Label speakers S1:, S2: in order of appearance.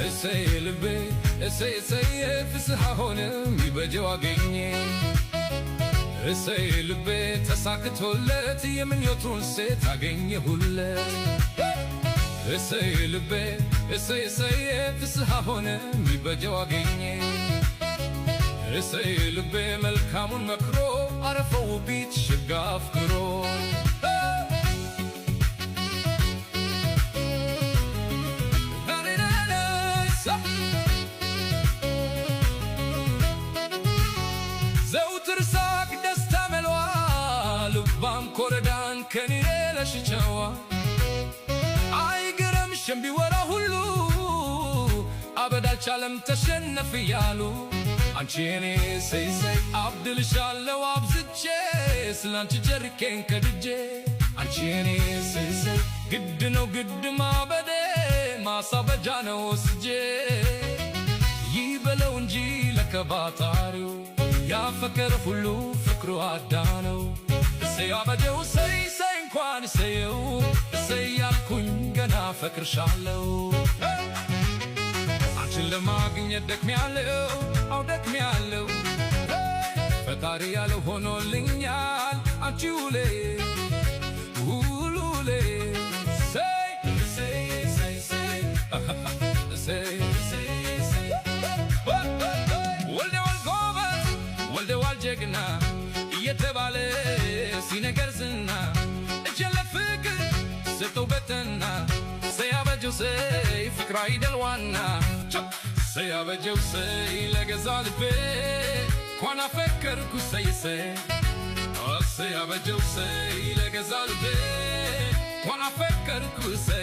S1: እሰይ ልቤ እሰይ እሰይ ፍስሐ ሆነ ሚበጀው አገኘ እሰይ ልቤ ተሳክቶለት የምኞቱን ሴት አገኘሁለት እሰይ ልቤ እሰይ እሰይ ፍስሐ ሆነ ሚበጀው አገኘ እሰይ ልቤ መልካሙን መክሮ አረፈው ቢት ሽጋ አፍቅሮ ዘውትር ሳቅ ደስታ መልዋ ልባም ኮረዳን ከኔ ለሽቸዋ አይገረምሽም ቢወራ ሁሉ አበዳልቻለም ተሸነፍ እያሉ አንቺ የኔ እሰይ እሰይ አብድልሻለው አብዝቼ ስላንቺ ጀርቄን ከድጄ አንቺ የኔ እሰይ እሰይ ግድ ነው ግድ ማበዴ ማሳበጃ ነው ወስጄ ይበለው እንጂ ለከባታሪው ያፈቀረ ሁሉ ፍቅሩ አዳነው እሰይ አበጀው እሰይ እሰይ እንኳን እሰየው እሰይ ያልኩኝ ገና ፈቅርሻለው አንቺን ለማግኘት ደክሜያለው አው ደክሜያለው ፈጣሪ ያለው ሆኖልኛል አንቺ ውሌ ውሉሌ እሰይ እሰይ እሰይ እሰይ እሰይ እሰይ ወልደዋል ጎበዝ ወልደዋል ጀግና እየተባለ ሲነገር ዝና እጄን ለፍቅር ሰጠው በተና እሰይ አበጀው እሰይ ፍቅር አይደል ዋና እሰይ አበጀው እሰይ ለገዛ ልቤ እንኳን አፈቀርኩ እሰይ እሰይ እሰይ አበጀው እሰይ ለገዛ ልቤ እንኳን አፈቀርኩ እሰይ